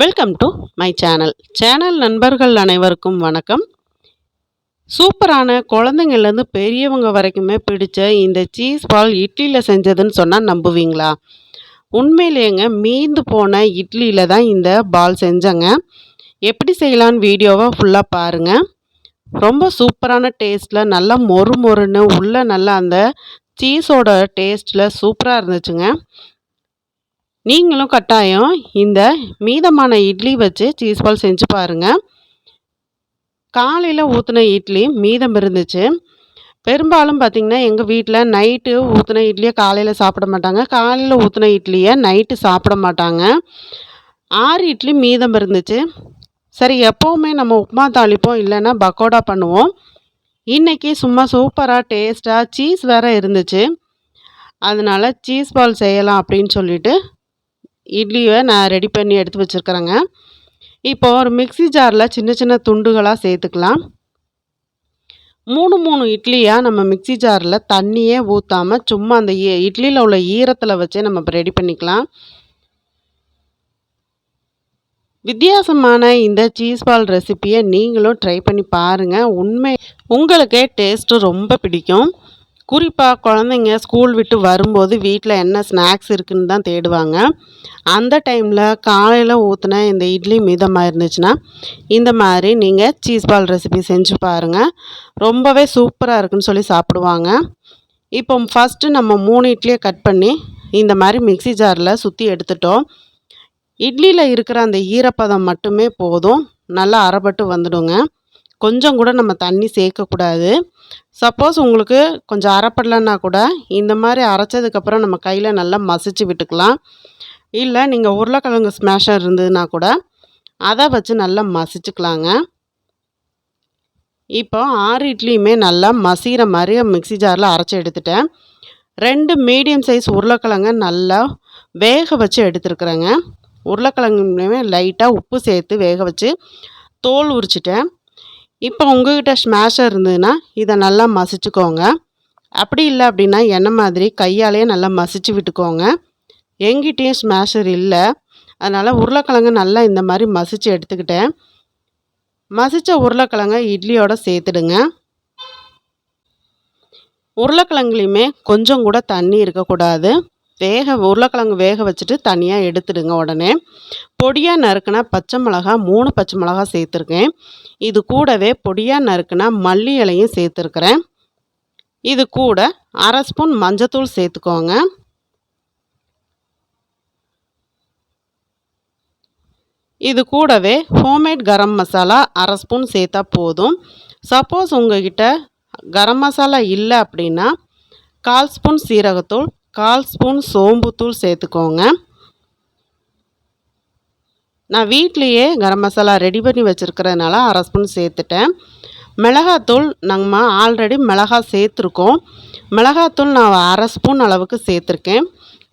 Welcome to my channel நண்பர்கள் அனைவருக்கும் வணக்கம். சூப்பரான குழந்தைங்கள்லேருந்து பெரியவங்க வரைக்குமே பிடிச்ச இந்த சீஸ் பால் இட்லியில் செஞ்சதுன்னு சொன்னால் நம்புவீங்களா? உண்மையிலேங்க மீந்து போன இட்லியில் தான் இந்த பால் செஞ்சேங்க. எப்படி செய்யலான்னு வீடியோவை ஃபுல்லாக பாருங்கள். ரொம்ப சூப்பரான டேஸ்ட்டில் நல்லா மொறு மொறுன்னு உள்ள நல்லா அந்த சீஸோட டேஸ்ட்டில் சூப்பராக இருந்துச்சுங்க. நீங்களும் கட்டாயம் இந்த மீதமான இட்லி வச்சு சீஸ் பால் செஞ்சு பாருங்கள். காலையில் ஊற்றின இட்லி மீதம் இருந்துச்சு. பெரும்பாலும் பார்த்திங்கன்னா எங்கள் வீட்டில் நைட்டு ஊற்றின இட்லியை காலையில் சாப்பிட மாட்டாங்க, காலையில் ஊற்றின இட்லியை நைட்டு சாப்பிட மாட்டாங்க. 6 இட்லி மீதம் இருந்துச்சு. சரி, எப்போவுமே நம்ம உப்புமா தாளிப்போம், இல்லைன்னா பக்கோடா பண்ணுவோம். இன்றைக்கி சும்மா சூப்பராக டேஸ்ட்டாக சீஸ் வேறு இருந்துச்சு. அதனால் சீஸ் பால் செய்யலாம் அப்படின்னு சொல்லிட்டு இட்லியை நான் ரெடி பண்ணி எடுத்து வச்சுருக்கிறேங்க. இப்போ ஒரு மிக்ஸி ஜாரில் சின்ன சின்ன துண்டுகளாக சேர்த்துக்கலாம். 3 இட்லியாக நம்ம மிக்ஸி ஜாரில் தண்ணியே ஊற்றாமல் சும்மா அந்த இட்லியில் உள்ள ஈரத்தில் வச்சே நம்ம இப்போ ரெடி பண்ணிக்கலாம். வித்தியாசமான இந்த சீஸ் பால் ரெசிப்பியை நீங்களும் ட்ரை பண்ணி பாருங்கள். உங்களுக்கே டேஸ்ட்டு ரொம்ப பிடிக்கும். குறிப்பாக குழந்தைங்க ஸ்கூல் விட்டு வரும்போது வீட்டில் என்ன ஸ்நாக்ஸ் இருக்குதுன்னு தான் தேடுவாங்க. அந்த டைமில் காலையில் ஊற்றின இந்த இட்லி மீதமாக இருந்துச்சுன்னா இந்த மாதிரி நீங்கள் சீஸ் பால் ரெசிபி செஞ்சு பாருங்கள். ரொம்பவே சூப்பராக இருக்குன்னு சொல்லி சாப்பிடுவாங்க. இப்போ ஃபஸ்ட்டு நம்ம 3 இட்லியை கட் பண்ணி இந்த மாதிரி மிக்ஸி ஜாரில் சுற்றி எடுத்துட்டோம். இட்லியில் இருக்கிற அந்த ஈரப்பதம் மட்டுமே போதும், நல்லா அரைப்பட்டு வந்துடுங்க. கொஞ்சம் கூட நம்ம தண்ணி சேர்க்கக்கூடாது. சப்போஸ் உங்களுக்கு கொஞ்சம் அரைப்படலைன்னா கூட இந்த மாதிரி அரைச்சதுக்கப்புறம் நம்ம கையில் நல்லா மசிச்சு விட்டுக்கலாம். இல்லை நீங்கள் உருளைக்கிழங்கு ஸ்மாஷர் இருந்ததுன்னா கூட அதை வச்சு நல்லா மசிச்சுக்கலாங்க. இப்போ 6 இட்லியுமே நல்லா மசிகிற மாதிரி மிக்ஸி ஜாரில் அரைச்சி எடுத்துட்டேன். 2 மீடியம் சைஸ் உருளைக்கிழங்க நல்லா வேக வச்சு எடுத்துருக்குறேங்க. உருளைக்கிழங்குமே லைட்டாக உப்பு சேர்த்து வேக வச்சு தோல் உரிச்சிட்டேன். இப்போ உங்கள்கிட்ட ஸ்மாஷர் இருந்ததுன்னா இதை நல்லா மசிச்சுக்கோங்க. அப்படி இல்லை அப்படின்னா எண்ணெய் மாதிரி கையாலேயே நல்லா மசிச்சு விட்டுக்கோங்க. எங்கிட்டேயும் ஸ்மாஷர் இல்லை, அதனால் உருளைக்கிழங்கு நல்லா இந்த மாதிரி மசிச்சு எடுத்துக்கிட்டேன். மசித்த உருளைக்கிழங்க இட்லியோடு சேர்த்துடுங்க. உருளைக்கிழங்குலையுமே கொஞ்சம் கூட தண்ணி இருக்கக்கூடாது. உருளைக்கிழங்கு வேக வச்சுட்டு தனியாக எடுத்துடுங்க. உடனே பொடியாக நறுக்கின பச்சை மிளகா 3 பச்சை மிளகா சேர்த்துருக்கேன். இது கூடவே பொடியாக நறுக்கின மல்லி இலையும் சேர்த்துருக்குறேன். இது கூட 1/2 ஸ்பூன் மஞ்சத்தூள் சேர்த்துக்கோங்க. இது கூடவே ஹோம்மேட் கரம் மசாலா 1/2 ஸ்பூன் சேர்த்தா போதும். சப்போஸ் உங்ககிட்ட கரம் மசாலா இல்லை அப்படின்னா 1/4 ஸ்பூன் சீரகத்தூள், 1/4 ஸ்பூன் சோம்புத்தூள் சேர்த்துக்கோங்க. நான் வீட்லேயே கரம் மசாலா ரெடி பண்ணி வச்சுருக்கிறதுனால 1/2 ஸ்பூன் சேர்த்துட்டேன். மிளகாத்தூள் நம்ம ஆல்ரெடி மிளகாய் சேர்த்துருக்கோம். மிளகாத்தூள் நான் 1/2 ஸ்பூன் அளவுக்கு சேர்த்துருக்கேன்.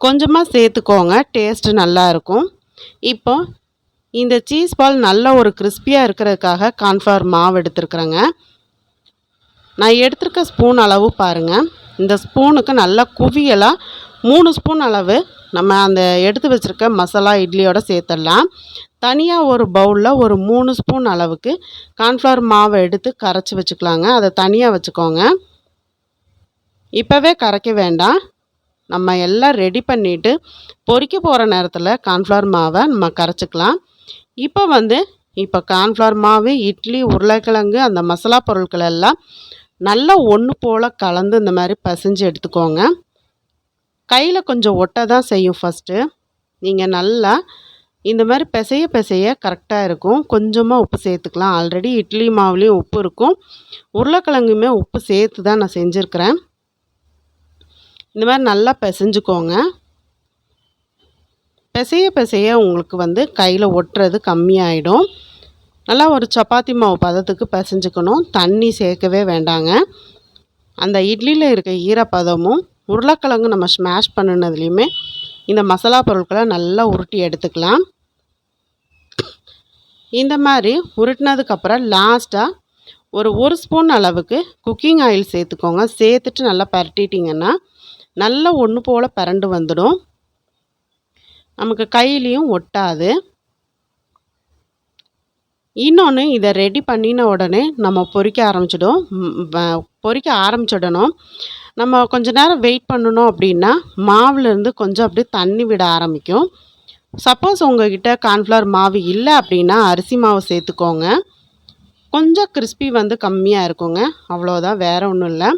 கொஞ்சமாக சேர்த்துக்கோங்க, டேஸ்ட்டு நல்லாயிருக்கும். இப்போ இந்த சீஸ் பால் நல்ல ஒரு கிறிஸ்பியாக இருக்கிறதுக்காக கார்ன்ஃப்ளவர் மாவு எடுத்துருக்குறேங்க. நான் எடுத்துருக்க ஸ்பூன் அளவு பாருங்கள். இந்த ஸ்பூனுக்கு நல்லா குவியலாக 3 ஸ்பூன் அளவு நம்ம அந்த எடுத்து வச்சுருக்க மசாலா இட்லியோடு சேர்த்துடலாம். தனியாக ஒரு பவுலில் ஒரு 3 ஸ்பூன் அளவுக்கு கார்ன்ஃப்ளவர் மாவை எடுத்து கரைச்சி வச்சுக்கலாங்க. அதை தனியாக வச்சுக்கோங்க. இப்போவே கரைக்க வேண்டாம். நம்ம எல்லாம் ரெடி பண்ணிவிட்டு பொரிக்க போகிற நேரத்தில் கார்ன்ஃப்ளவர் மாவை நம்ம கரைச்சிக்கலாம். இப்போ கார்ன்ஃப்ளவர் மாவு, இட்லி, உருளைக்கிழங்கு, அந்த மசாலா பொருட்கள் எல்லாம் நல்லா ஒன்று போல் கலந்து இந்த மாதிரி பிசைஞ்சு எடுத்துக்கோங்க. கையில் கொஞ்சம் ஒட்ட தான் செய்யும். ஃபஸ்ட்டு நீங்கள் நல்லா இந்த மாதிரி பிசைய கரெக்டாக இருக்கும். கொஞ்சமாக உப்பு சேர்த்துக்கலாம். ஆல்ரெடி இட்லி மாவுலேயும் உப்பு இருக்கும், உருளைக்கிழங்குமே உப்பு சேர்த்து தான் நான் செஞ்சுருக்கிறேன். இந்த மாதிரி நல்லா பிசைஞ்சுக்கோங்க. பிசைய உங்களுக்கு கையில் ஒட்டுறது கம்மியாயிடும். நல்லா ஒரு சப்பாத்தி மாவு பதத்துக்கு பிசைஞ்சுக்கணும். தண்ணி சேர்க்கவே வேண்டாங்க. அந்த இட்லியில் இருக்க ஈரப்பதமும் உருளைக்கிழங்கு நம்ம ஸ்மாஷ் பண்ணினதுலேயுமே இந்த மசாலா பொருட்களை நல்லா உருட்டி எடுத்துக்கலாம். இந்த மாதிரி உருட்டினதுக்கப்புறம் லாஸ்ட்டாக ஒரு ஸ்பூன் அளவுக்கு குக்கிங் ஆயில் சேர்த்துக்கோங்க. சேர்த்துட்டு நல்லா பரட்டிட்டிங்கன்னா நல்லா ஒன்று போல் பரண்டு வந்துடும். நமக்கு கையிலையும் ஒட்டாது. இன்னொன்று, இதை ரெடி பண்ணின உடனே நம்ம பொரிக்க ஆரம்பிச்சிடணும். நம்ம கொஞ்ச நேரம் வெயிட் பண்ணணும் அப்படின்னா மாவுலேருந்து கொஞ்சம் அப்படியே தண்ணி விட ஆரம்பிக்கும். சப்போஸ் உங்ககிட்ட கார்ன்ஃப்ளவர் மாவு இல்லை அப்படின்னா அரிசி மாவு சேர்த்துக்கோங்க. கொஞ்சம் கிறிஸ்பி வந்து கம்மியாக இருக்குங்க, அவ்வளோதான், வேறு ஒன்றும் இல்லை.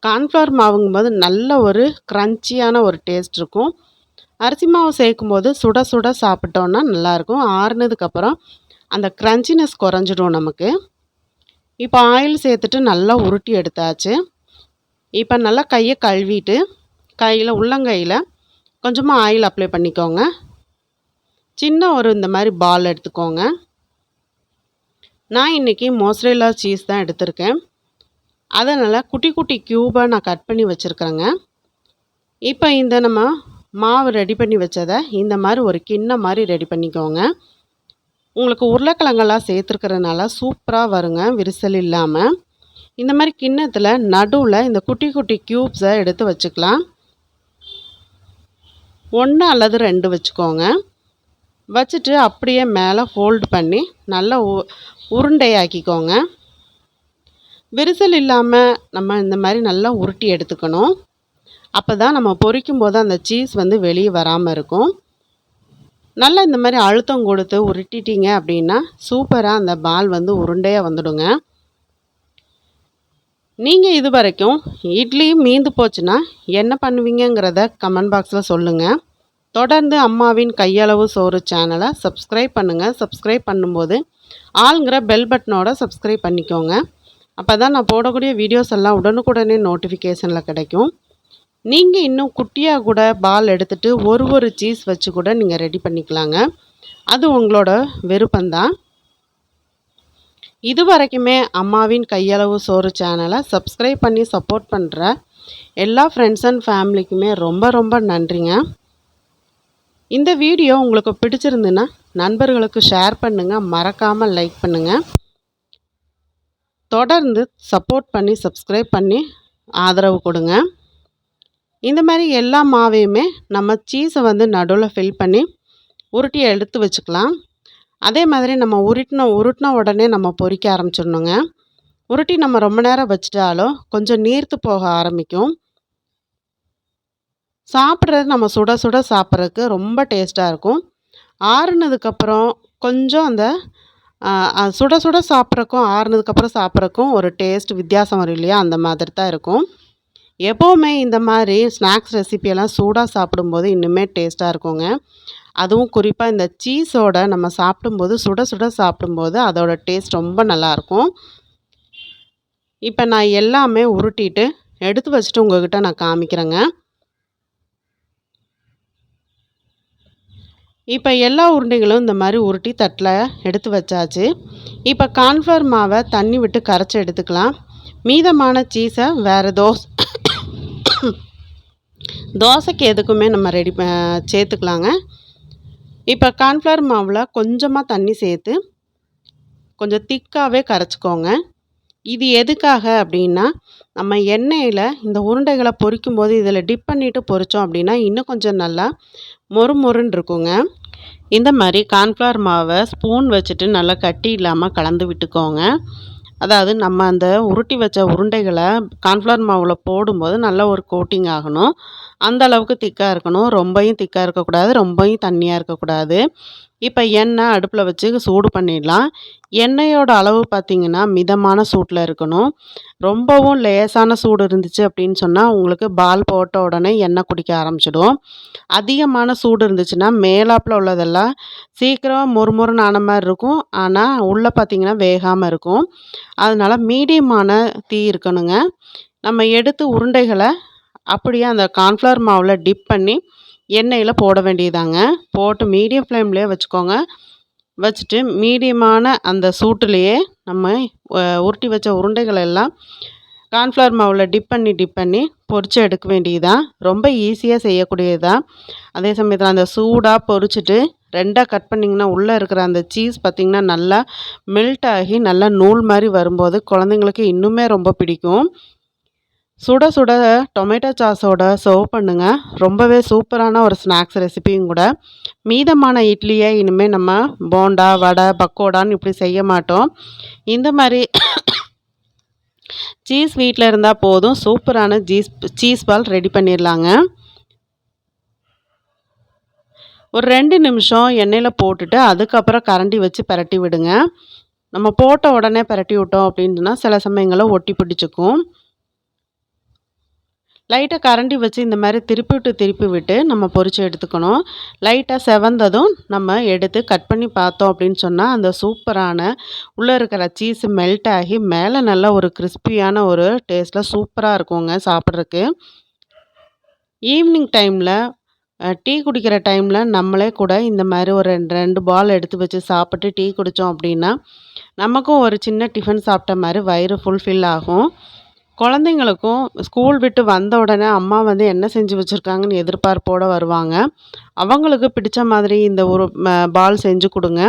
கார்ன்ஃப்ளவர் மாவுங்கும்போது நல்ல ஒரு க்ரன்ச்சியான ஒரு டேஸ்ட் இருக்கும். அரிசி மாவு சேர்க்கும்போது சுட சுட சாப்பிட்டோன்னா நல்லாயிருக்கும். ஆறுனதுக்கப்புறம் அந்த க்ரன்ச்சினஸ் குறைஞ்சிடும் நமக்கு. இப்போ ஆயில் சேர்த்துட்டு நல்லா உருட்டி எடுத்தாச்சு. இப்போ நல்லா கையை கழுவிட்டு உள்ளங்கையில் கொஞ்சமாக ஆயில் அப்ளை பண்ணிக்கோங்க. சின்ன ஒரு இந்த மாதிரி பால் எடுத்துக்கோங்க. நான் இன்றைக்கி மோசரேலா சீஸ் தான் எடுத்திருக்கேன். அதனால் குட்டி குட்டி க்யூபாக நான் கட் பண்ணி வச்சுருக்கிறேங்க. இப்போ இந்த நம்ம மாவு ரெடி பண்ணி வச்சதை இந்த மாதிரி ஒரு கிண்ணம் மாதிரி ரெடி பண்ணிக்கோங்க. உங்களுக்கு உருளைக்கிழங்கெல்லாம் சேர்த்துருக்கிறதுனால சூப்பராக வருங்க, விரிசல் இல்லாமல். இந்த மாதிரி கிண்ணத்தில் நடுவில் இந்த குட்டி குட்டி க்யூப்ஸை எடுத்து வச்சுக்கலாம். 1 அல்லது 2 வச்சுக்கோங்க. வச்சுட்டு அப்படியே மேலே ஃபோல்டு பண்ணி நல்லா உருண்டையாக்கிக்கோங்க. விரிசல் இல்லாமல் நம்ம இந்த மாதிரி நல்லா உருட்டி எடுத்துக்கணும். அப்போ தான் நம்ம பொரிக்கும் போது அந்த சீஸ் வந்து வெளியே வராமல் இருக்கும். நல்லா இந்த மாதிரி அழுத்தம் கொடுத்து உருட்டிட்டீங்க அப்படின்னா சூப்பராக அந்த பால் வந்து உருண்டையாக வந்துடுங்க. நீங்கள் இது வரைக்கும் இட்லி மீந்து போச்சுன்னா என்ன பண்ணுவீங்கங்கிறத கமெண்ட் பாக்ஸில் சொல்லுங்கள். தொடர்ந்து அம்மாவின் கையளவு சோறு சேனலை சப்ஸ்கிரைப் பண்ணுங்கள். சப்ஸ்கிரைப் பண்ணும்போது ஆளுங்கிற பெல் பட்டனோட சப்ஸ்கிரைப் பண்ணிக்கோங்க. அப்போ தான் நான் போடக்கூடிய வீடியோஸ் எல்லாம் உடனுக்குடனே நோட்டிஃபிகேஷனில் கிடைக்கும். நீங்கள் இன்னும் குட்டியாக கூட பால் எடுத்துகிட்டு ஒரு சீஸ் வச்சு கூட நீங்கள் ரெடி பண்ணிக்கலாங்க. அது உங்களோட விருப்பம்தான். இது வரைக்குமே அம்மாவின் கையளவு சோறு சேனலை சப்ஸ்கிரைப் பண்ணி சப்போர்ட் பண்ணுற எல்லா ஃப்ரெண்ட்ஸ் அண்ட் ஃபேமிலிக்குமே ரொம்ப ரொம்ப நன்றிங்க. இந்த வீடியோ உங்களுக்கு பிடிச்சிருந்துன்னா நண்பர்களுக்கு ஷேர் பண்ணுங்கள், மறக்காமல் லைக் பண்ணுங்கள். தொடர்ந்து சப்போர்ட் பண்ணி சப்ஸ்கிரைப் பண்ணி ஆதரவு கொடுங்க. இந்த மாதிரி எல்லா மாவையுமே நம்ம சீஸை வந்து நடுவில் ஃபில் பண்ணி உருட்டி எடுத்து வச்சுக்கலாம். அதே மாதிரி நம்ம உருட்டின உடனே நம்ம பொரிக்க ஆரம்பிச்சிடணுங்க. உருட்டி நம்ம ரொம்ப நேரம் வச்சிட்டாலும் கொஞ்சம் நீர்த்து போக ஆரம்பிக்கும். சாப்பிட்றது நம்ம சுட சுட சாப்பிட்றதுக்கு ரொம்ப டேஸ்ட்டாக இருக்கும். ஆறுனதுக்கப்புறம் கொஞ்சம் அந்த சுட சுட சாப்பிட்றக்கும் ஆறுனதுக்கப்புறம் சாப்பிட்றக்கும் ஒரு டேஸ்ட் வித்தியாசம் வரும் இல்லையா, அந்த மாதிரி தான் இருக்கும். எப்போவுமே இந்த மாதிரி ஸ்நாக்ஸ் ரெசிபியெல்லாம் சூடாக சாப்பிடும்போது இன்னுமே டேஸ்ட்டாக இருக்குங்க. அதுவும் குறிப்பாக இந்த சீஸோட நம்ம சாப்பிடும்போது சுட சுட சாப்பிடும்போது அதோட டேஸ்ட் ரொம்ப நல்லாயிருக்கும். இப்போ நான் எல்லாமே உருட்டிட்டு எடுத்து வச்சுட்டு உங்கள்கிட்ட நான் காமிக்கிறேங்க. இப்போ எல்லா உருண்டைகளும் இந்த மாதிரி உருட்டி தட்டில் எடுத்து வச்சாச்சு. இப்போ கார்ன்ஃப்ளவர் மாவை தண்ணி விட்டு கரைச்சி எடுத்துக்கலாம். மீதமான சீஸை வேறு தோசைக்கு எதுக்குமே நம்ம சேர்த்துக்கலாங்க. இப்போ கார்ன்ஃப்ளவர் மாவில் கொஞ்சமாக தண்ணி சேர்த்து கொஞ்சம் திக்காகவே கரைச்சிக்கோங்க. இது எதுக்காக அப்படின்னா, நம்ம எண்ணெயில் இந்த உருண்டைகளை பொரிக்கும்போது இதில் டிப் பண்ணிவிட்டு பொரித்தோம் அப்படின்னா இன்னும் கொஞ்சம் நல்லா மொறுமொறுன்னு இருக்குங்க. இந்த மாதிரி கார்ன்ஃப்ளவர் மாவை ஸ்பூன் வச்சுட்டு நல்லா கட்டி இல்லாமல் கலந்து விட்டுக்கோங்க. அதாவது நம்ம அந்த உருட்டி வச்ச உருண்டைகளை கார்ன்ஃப்ளவர் மாவில் போடும்போது நல்லா ஒரு கோட்டிங் ஆகணும். அந்த அளவுக்கு திக்காக இருக்கணும். ரொம்பவும் திக்காக இருக்கக்கூடாது, ரொம்பவும் தண்ணியாக இருக்கக்கூடாது. இப்போ எண்ணெய் அடுப்பில் வச்சு சூடு பண்ணிடலாம். எண்ணெயோட அளவு பார்த்திங்கன்னா மிதமான சூட்டில் இருக்கணும். ரொம்பவும் லேசான சூடு இருந்துச்சு அப்படின்னு சொன்னால் உங்களுக்கு பால் போட்ட உடனே எண்ணெய் குடிக்க ஆரம்பிச்சிடும். அதிகமான சூடு இருந்துச்சுன்னா மேலாப்பில் உள்ளதெல்லாம் சீக்கிரம் மொறுமொறுன்னு ஆன மாதிரி இருக்கும், ஆனால் உள்ளே பார்த்திங்கன்னா வேகாமல் இருக்கும். அதனால் மீடியமான தீ இருக்கணுங்க. நம்ம எடுத்து உருண்டைகளை அப்படியே அந்த கார்ன்ஃப்ளவர் மாவில் டிப் பண்ணி எண்ணெயில் போட வேண்டியதாங்க. போட்டு மீடியம் ஃப்ளேம்லேயே வச்சுக்கோங்க. வச்சுட்டு மீடியமான அந்த சூட்டுலேயே நம்ம உருட்டி வச்ச உருண்டைகள் எல்லாம் கார்ன்ஃப்ளவர் மாவில் டிப் பண்ணி பொரித்து எடுக்க வேண்டியதுதான். ரொம்ப ஈஸியாக செய்யக்கூடியதுதான். அதே சமயத்தில் அந்த சூடாக பொரிச்சிட்டு 2ஆக கட் பண்ணிங்கன்னா உள்ளே இருக்கிற அந்த சீஸ் பார்த்திங்கன்னா நல்லா மெல்ட் ஆகி நல்லா நூல் மாதிரி வரும்போது குழந்தைங்களுக்கு இன்னுமே ரொம்ப பிடிக்கும். சுட சுட டொமேட்டோ சாஸோட சர்வ் பண்ணுங்க. ரொம்பவே சூப்பரான ஒரு ஸ்நாக்ஸ் ரெசிபியும் கூட. மீதமான இட்லியை இனிமேல் நம்ம போண்டா, வடை, பக்கோடான்னு இப்படி செய்ய மாட்டோம். இந்த மாதிரி சீஸ் வீட்டில் இருந்தால் போதும், சூப்பரான சீஸ் பால் ரெடி பண்ணிடலாங்க. ஒரு 2 நிமிஷம் எண்ணெயில் போட்டுட்டு அதுக்கப்புறம் கரண்டி வச்சு பிரட்டி விடுங்க. நம்ம போட்ட உடனே பிரட்டி விட்டோம் அப்படின்னா சில சமயங்களில் ஒட்டி பிடிச்சிக்கும். லைட்டாக கரண்டி வச்சு இந்த மாதிரி திருப்பி விட்டு நம்ம பொரித்து எடுத்துக்கணும். லைட்டாக செவந்ததும் நம்ம எடுத்து கட் பண்ணி பார்த்தோம் அப்படின்னு சொன்னால் அந்த சூப்பரான உள்ளே இருக்கிற சீஸ் மெல்ட் ஆகி மேலே நல்ல ஒரு கிறிஸ்பியான ஒரு டேஸ்ட்டில் சூப்பராக இருக்குங்க சாப்பிட்றதுக்கு. ஈவினிங் டைமில் டீ குடிக்கிற டைமில் நம்மளே கூட இந்த மாதிரி ஒரு 2 பால் எடுத்து வச்சு சாப்பிட்டு டீ குடித்தோம் அப்படின்னா நமக்கும் ஒரு சின்ன டிஃபன் சாப்பிட்ட மாதிரி வயிறு ஃபுல்ஃபில் ஆகும். குழந்தைங்களுக்கும் ஸ்கூல் விட்டு வந்த உடனே அம்மா வந்து என்ன செஞ்சு வச்சுருக்காங்கன்னு எதிர்பார்ப்போடு வருவாங்க. அவங்களுக்கு பிடிச்ச மாதிரி இந்த ஒரு பால் செஞ்சு கொடுங்க.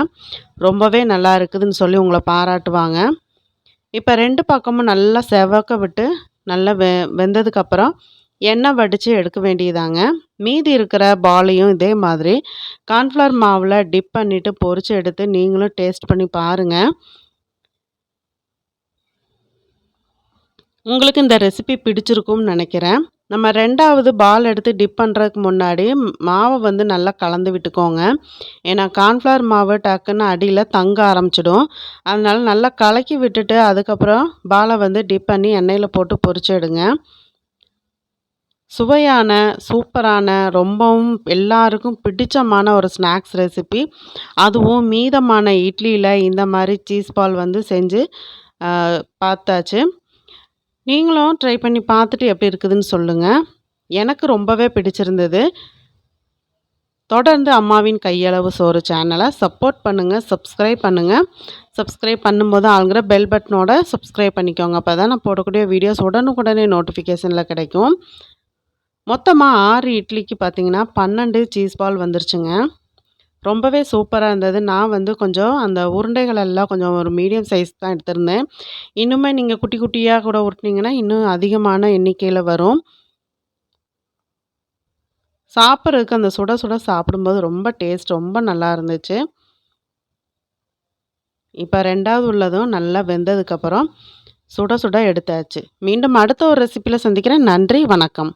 ரொம்பவே நல்லா இருக்குதுன்னு சொல்லி உங்களை பாராட்டுவாங்க. இப்போ 2 பக்கமும் நல்லா செவக்க விட்டு நல்லா வெந்ததுக்கப்புறம் எண்ணெய் வடித்து எடுக்க வேண்டியதாங்க. மீதி இருக்கிற பாலையும் இதே மாதிரி கார்ன்ஃப்ளவர் மாவில் டிப் பண்ணிவிட்டு பொரித்து எடுத்து நீங்களும் டேஸ்ட் பண்ணி பாருங்கள். உங்களுக்கு இந்த ரெசிபி பிடிச்சிருக்கும்னு நினைக்கிறேன். நம்ம 2வது பால் எடுத்து டிப் பண்ணுறதுக்கு முன்னாடி மாவை வந்து நல்லா கலந்து விட்டுக்கோங்க. ஏன்னா கார்ன்ஃப்ளவர் மாவு டக்குன்னு அடியில் தங்க ஆரம்பிச்சிடும். அதனால நல்லா கலக்கி விட்டுட்டு அதுக்கப்புறம் பாலை வந்து டிப் பண்ணி எண்ணெயில் போட்டு பொரிச்சு எடுங்க. சுவையான, சூப்பரான, ரொம்பவும் எல்லாருக்கும் பிடிச்சமான ஒரு ஸ்நாக்ஸ் ரெசிபி. அதுவும் மீதமான இட்லியில் இந்த மாதிரி சீஸ் பால் வந்து செஞ்சு பார்த்தாச்சு. நீங்களும் ட்ரை பண்ணி பார்த்துட்டு எப்படி இருக்குதுன்னு சொல்லுங்கள். எனக்கு ரொம்பவே பிடிச்சிருந்தது. தொடர்ந்து அம்மாவின் கையளவு சோறு சேனலை சப்போர்ட் பண்ணுங்கள், சப்ஸ்கிரைப் பண்ணுங்கள். சப்ஸ்கிரைப் பண்ணும்போது ஆளுங்கிற பெல் பட்டனோட சப்ஸ்கிரைப் பண்ணிக்கோங்க. அப்போ தான் நான் போடக்கூடிய வீடியோஸ் உடனுக்குடனே நோட்டிஃபிகேஷனில் கிடைக்கும். மொத்தமாக 6 இட்லிக்கு பார்த்தீங்கன்னா 12 சீஸ் பால் வந்துருச்சுங்க. ரொம்பவே சூப்பராக இருந்தது. நான் வந்து கொஞ்சம் அந்த உருண்டைகள் எல்லாம் கொஞ்சம் ஒரு மீடியம் சைஸ் தான் எடுத்திருந்தேன். இன்னுமே நீங்கள் குட்டி குட்டியாக கூட உருட்டினீங்கன்னா இன்னும் அதிகமான எண்ணிக்கையில் வரும். சாப்பிட்றதுக்கு அந்த சுட சுட சாப்பிடும்போது ரொம்ப டேஸ்ட் ரொம்ப நல்லா இருந்துச்சு. இப்போ 2வது உள்ளதும் நல்லா வெந்ததுக்கப்புறம் சுட சுட எடுத்தாச்சு. மீண்டும் அடுத்த ஒரு ரெசிப்பியில் சந்திக்கிறேன். நன்றி, வணக்கம்.